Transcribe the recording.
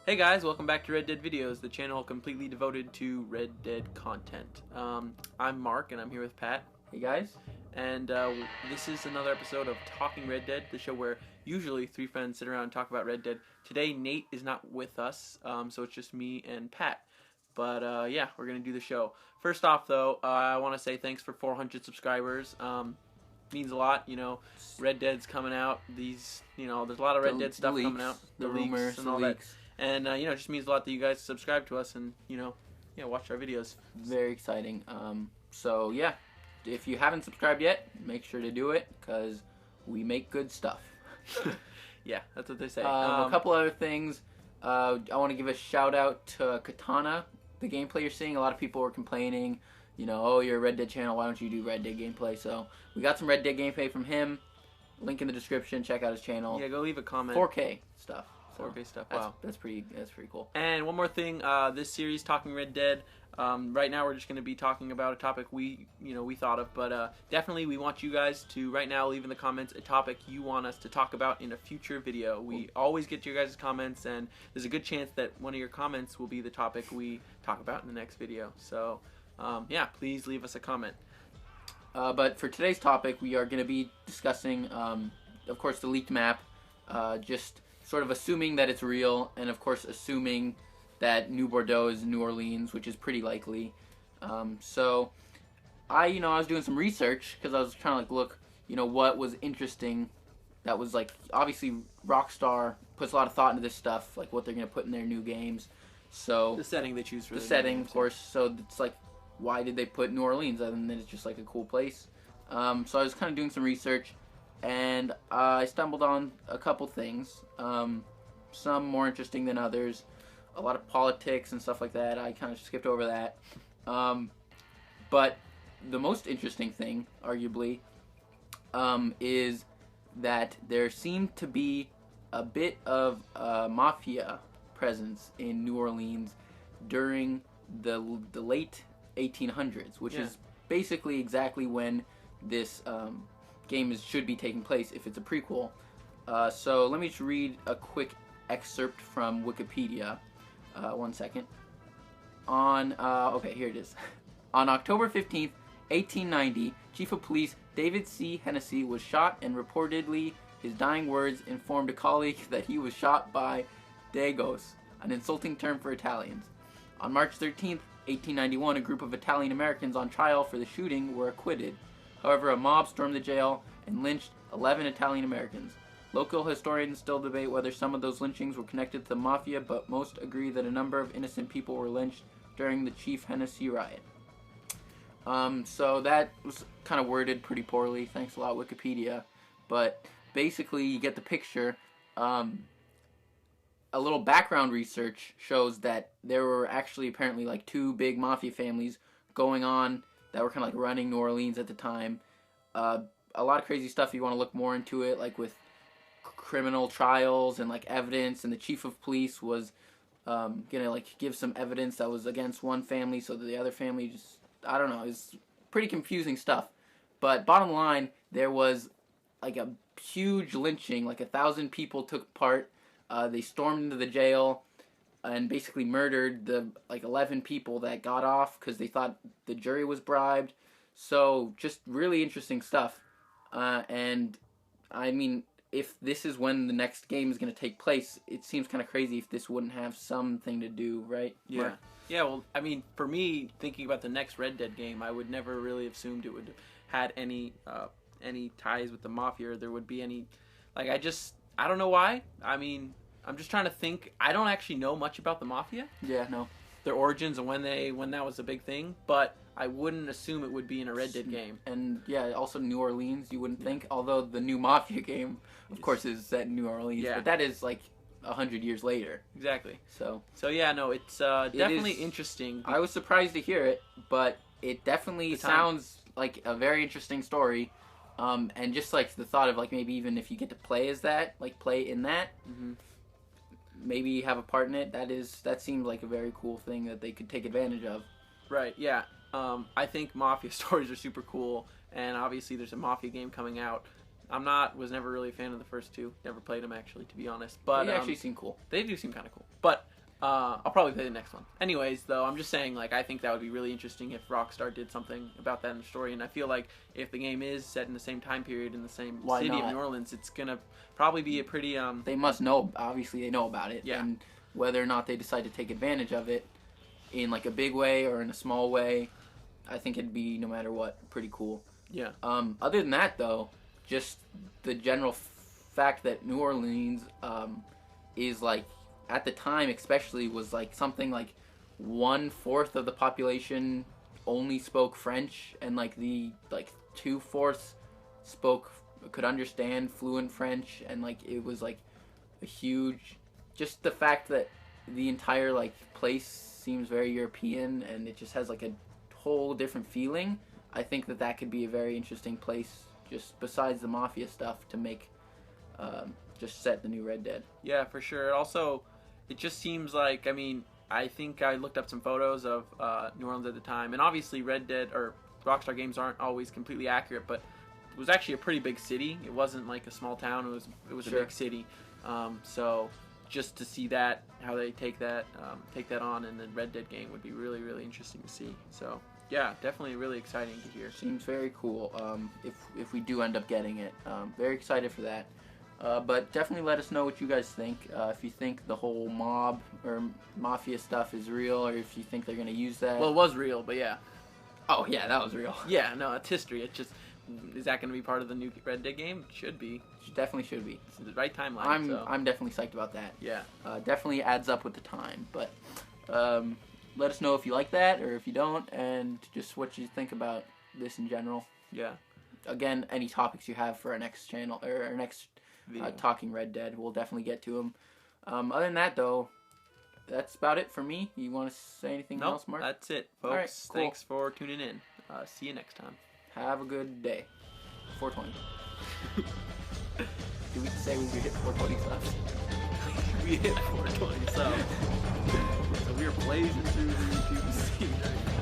Hey guys, welcome back to Red Dead Videos, the channel completely devoted to Red Dead content. I'm Mark and I'm here with Pat. Hey guys. And this is another episode of Talking Red Dead, the show where usually three friends sit around and talk about Red Dead. Today Nate is not with us, so it's just me and Pat. But yeah, we're going to do the show. First off though, I want to say thanks for 400 subscribers. Means a lot, Red Dead's coming out. There's a lot of Red Dead stuff coming out. The rumors, and all that. And, it just means a lot that you guys subscribe to us and, watch our videos. Very exciting. So, yeah, if you haven't subscribed yet, make sure to do it, because we make good stuff. Yeah, that's what they say. A couple other things. I want to give a shout-out to Katana, the gameplay you're seeing. A lot of people were complaining, oh, you're a Red Dead channel, why don't you do Red Dead gameplay? So, we got some Red Dead gameplay from him. Link in the description. Check out his channel. Yeah, go leave a comment. 4K stuff. 4K stuff. Wow, that's pretty cool. And one more thing, this series, Talking Red Dead. Right now, we're just going to be talking about a topic we thought of, but definitely we want you guys to right now leave in the comments a topic you want us to talk about in a future video. We always get your guys' comments, and there's a good chance that one of your comments will be the topic we talk about in the next video. So, yeah, please leave us a comment. But for today's topic, we are going to be discussing, of course, the leaked map. Just sort of assuming that it's real, and of course assuming that New Bordeaux is New Orleans, which is pretty likely. So I was doing some research because I was trying to look, what was interesting. That was obviously Rockstar puts a lot of thought into this stuff, like what they're gonna put in their new games. So the setting they choose for the setting, of course. So it's why did they put New Orleans other than it's just a cool place? So I was kind of doing some research. And I stumbled on a couple things, some more interesting than others, a lot of politics and stuff like that. I kind of skipped over that. But the most interesting thing, arguably, is that there seemed to be a bit of mafia presence in New Orleans during the late 1800s, which is basically exactly when this game should be taking place if it's a prequel. So let me just read a quick excerpt from Wikipedia. One second. Okay, here it is. On October 15th, 1890, Chief of Police David C. Hennessy was shot, and reportedly his dying words informed a colleague that he was shot by Dagos, an insulting term for Italians. On March 13th, 1891, a group of Italian Americans on trial for the shooting were acquitted. However, a mob stormed the jail and lynched 11 Italian Americans. Local historians still debate whether some of those lynchings were connected to the mafia, but most agree that a number of innocent people were lynched during the Chief Hennessy riot. So that was kind of worded pretty poorly. Thanks a lot, Wikipedia. But basically, you get the picture. A little background research shows that there were actually apparently two big mafia families going on that were kind of running New Orleans at the time. A lot of crazy stuff if you want to look more into it, with criminal trials and evidence, and the chief of police was gonna give some evidence that was against one family, so that the other family just, I don't know, it's pretty confusing stuff. But bottom line, there was a huge lynching, 1,000 people took part. They stormed into the jail and basically murdered the 11 people that got off because they thought the jury was bribed. So just really interesting stuff. And I mean, if this is when the next game is going to take place, it seems kind of crazy if this wouldn't have something to do, right? Yeah. Mark? Yeah, well, I mean, for me, thinking about the next Red Dead game, I would never really have assumed it would have had any ties with the mafia, or there would be any, I don't know why. I mean, I'm just trying to think. I don't actually know much about the mafia. Yeah, no. Their origins and when that was a big thing, but I wouldn't assume it would be in a Red Dead game. And yeah, also New Orleans, you wouldn't think, although the new Mafia game, of course, is set in New Orleans, but that is 100 years later. Exactly. So yeah, no, it's definitely interesting. I was surprised to hear it, but it definitely sounds like a very interesting story. And just the thought of maybe even if you get to play as that, play in that, maybe have a part in it, that seems like a very cool thing that they could take advantage of. Right, yeah. I think Mafia stories are super cool, and obviously there's a Mafia game coming out. Was never really a fan of the first two. Never played them, actually, to be honest. But they actually seem cool. They do seem kind of cool. But I'll probably play the next one. Anyways, though, I'm just saying, like, I think that would be really interesting if Rockstar did something about that in the story. And I feel like if the game is set in the same time period in the same Why city of not? New Orleans, it's gonna probably be a pretty They must know. Obviously, they know about it. Yeah. And whether or not they decide to take advantage of it in like a big way or in a small way, I think it'd be no matter what pretty cool. Yeah. Other than that, though, just the general fact that New Orleans is like at the time, especially, was like something like 1/4 of the population only spoke French, and like the like 2/4 could understand fluent French, and like it was like a huge. Just the fact that the entire like place seems very European, and it just has like a whole different feeling. I think that could be a very interesting place, just besides the mafia stuff, to make just set the new Red Dead. Yeah, for sure. Also, it just seems like, I mean, I think I looked up some photos of New Orleans at the time, and obviously Red Dead or Rockstar games aren't always completely accurate, but it was actually a pretty big city. It wasn't like a small town. It was Sure. a big city. So just to see that, how they take that on in the Red Dead game would be really, really interesting to see. So yeah, definitely really exciting to hear. Seems very cool. If we do end up getting it, very excited for that. But definitely let us know what you guys think. If you think the whole mob or mafia stuff is real, or if you think they're gonna use that. Well, it was real, but yeah. Oh yeah, that was real. Yeah, no, it's history. It's just, is that going to be part of the new Red Dead game? It should be. Definitely should be. It's the right timeline. I'm definitely psyched about that. Yeah. Definitely adds up with the time. But let us know if you like that or if you don't, and just what you think about this in general. Yeah. Again, any topics you have for our next channel or our next Talking Red Dead, we'll definitely get to them. Other than that, though, that's about it for me. You want to say anything else, Mark? That's it, folks. All right, cool. Thanks for tuning in. See you next time. Have a good day. 420. Did we say we hit 420 subs? We hit 420 subs. So we are blazing through the YouTube scene right now.